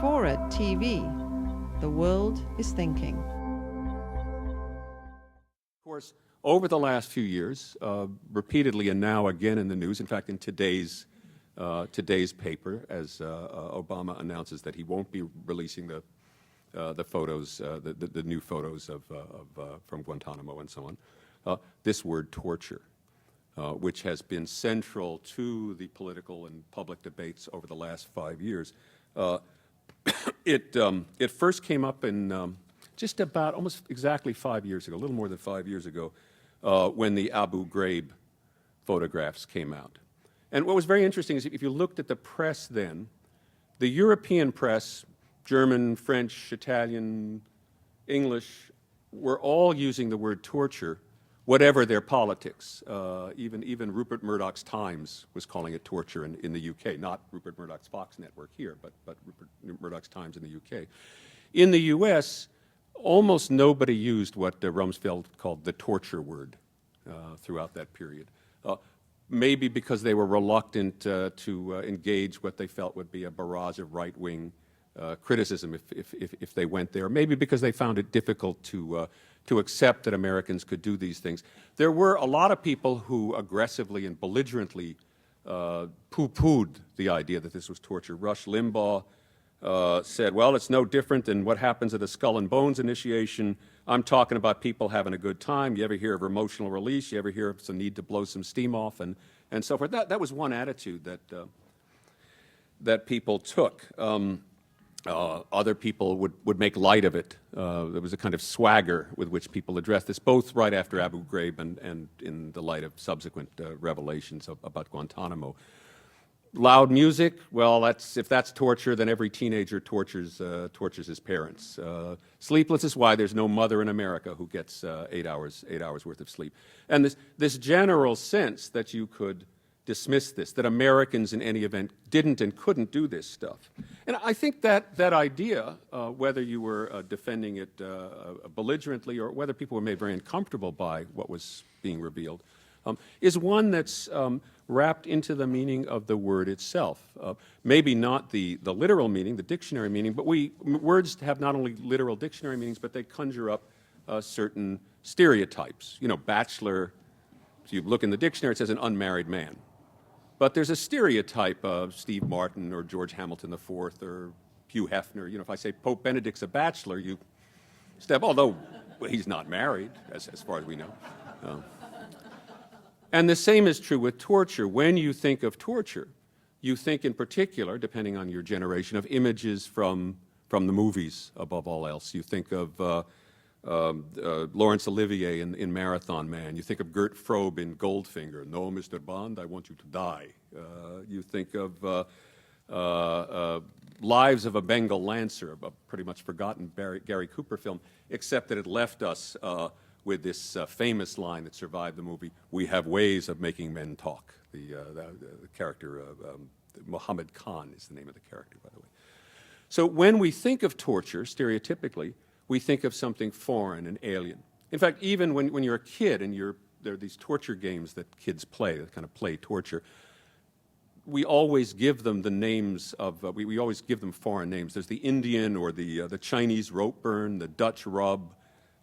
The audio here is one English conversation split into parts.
FORA.tv. The world is thinking. Of course, over the last few years, repeatedly and now again in the news, in fact in today's paper, as Obama announces that he won't be releasing the photos, the new photos from Guantanamo and so on, this word torture, which has been central to the political and public debates over the last 5 years. It first came up in just about almost exactly 5 years ago, a little more than 5 years ago, when the Abu Ghraib photographs came out. And what was very interesting is if you looked at the press then, the European press, German, French, Italian, English, were all using the word torture, whatever their politics. Even Rupert Murdoch's Times was calling it torture in the UK, not Rupert Murdoch's Fox network here, but Rupert Murdoch's Times in the UK. In the US, almost nobody used what Rumsfeld called the torture word throughout that period. Maybe because they were reluctant to engage what they felt would be a barrage of right-wing criticism if they went there. Maybe because they found it difficult to accept that Americans could do these things. There were a lot of people who aggressively and belligerently poo-pooed the idea that this was torture. Rush Limbaugh said, well, it's no different than what happens at a Skull and Bones initiation. I'm talking about people having a good time. You ever hear of emotional release? You ever hear of some need to blow some steam off and so forth? That was one attitude that people took. Other people would make light of it. There was a kind of swagger with which people addressed this, both right after Abu Ghraib and in the light of subsequent revelations about Guantanamo. Loud music, well, if that's torture, then every teenager tortures his parents. Sleepless is why there's no mother in America who gets 8 hours worth of sleep. And this general sense that you could dismiss this, that Americans in any event didn't and couldn't do this stuff. And I think that idea, whether you were defending it belligerently or whether people were made very uncomfortable by what was being revealed, is one that's wrapped into the meaning of the word itself. Maybe not the literal meaning, the dictionary meaning, but words have not only literal dictionary meanings, but they conjure up certain stereotypes. You know, bachelor, if you look in the dictionary, it says an unmarried man. But there's a stereotype of Steve Martin or George Hamilton IV or Hugh Hefner. You know, if I say Pope Benedict's a bachelor, you step, although he's not married, as far as we know. And the same is true with torture. When you think of torture, you think in particular, depending on your generation, of images from the movies above all else. You think of Laurence Olivier in Marathon Man. You think of Gert Frobe in Goldfinger. No, Mr. Bond, I want you to die. You think of Lives of a Bengal Lancer, a pretty much forgotten Gary Cooper film, except that it left us with this famous line that survived the movie, "We have ways of making men talk." The character, Muhammad Khan is the name of the character, by the way. So when we think of torture, stereotypically, we think of something foreign and alien. In fact, even when you're a kid and there are these torture games that kids play, that kind of play torture, we always give them the names of, we always give them foreign names. There's the Indian or the Chinese rope burn, the Dutch rub,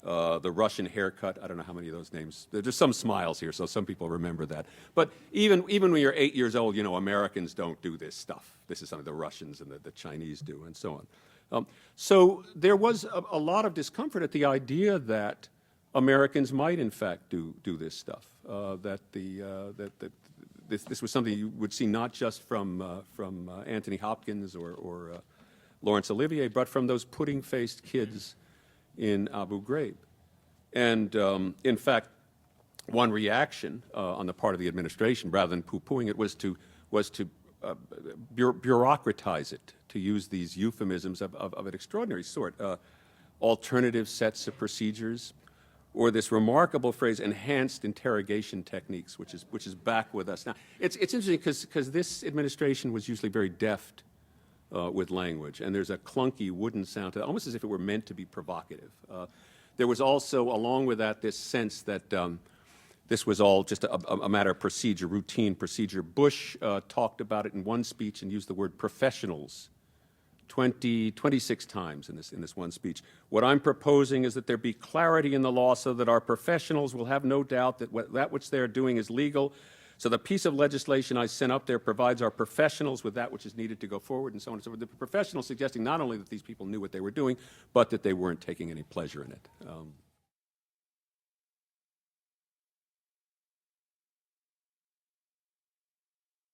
the Russian haircut. I don't know how many of those names. There's some smiles here, so some people remember that. But even when you're 8 years old, you know, Americans don't do this stuff. This is something the Russians and the Chinese do, and so on. So there was a lot of discomfort at the idea that Americans might, in fact, do this stuff. That this was something you would see not just from Anthony Hopkins or Laurence Olivier, but from those pudding-faced kids in Abu Ghraib. And in fact, one reaction on the part of the administration, rather than poo-pooing it, was to bureaucratize it, to use these euphemisms of an extraordinary sort, alternative sets of procedures, or this remarkable phrase, enhanced interrogation techniques, which is back with us now. It's interesting because this administration was usually very deft with language, and there's a clunky wooden sound to it, almost as if it were meant to be provocative. There was also, along with that, this sense that this was all just a matter of procedure, routine procedure. Bush talked about it in one speech and used the word professionals 26 times in this one speech. What I'm proposing is that there be clarity in the law so that our professionals will have no doubt that that which they're doing is legal. So the piece of legislation I sent up there provides our professionals with that which is needed to go forward, and so on and so forth. The professionals suggesting not only that these people knew what they were doing, but that they weren't taking any pleasure in it.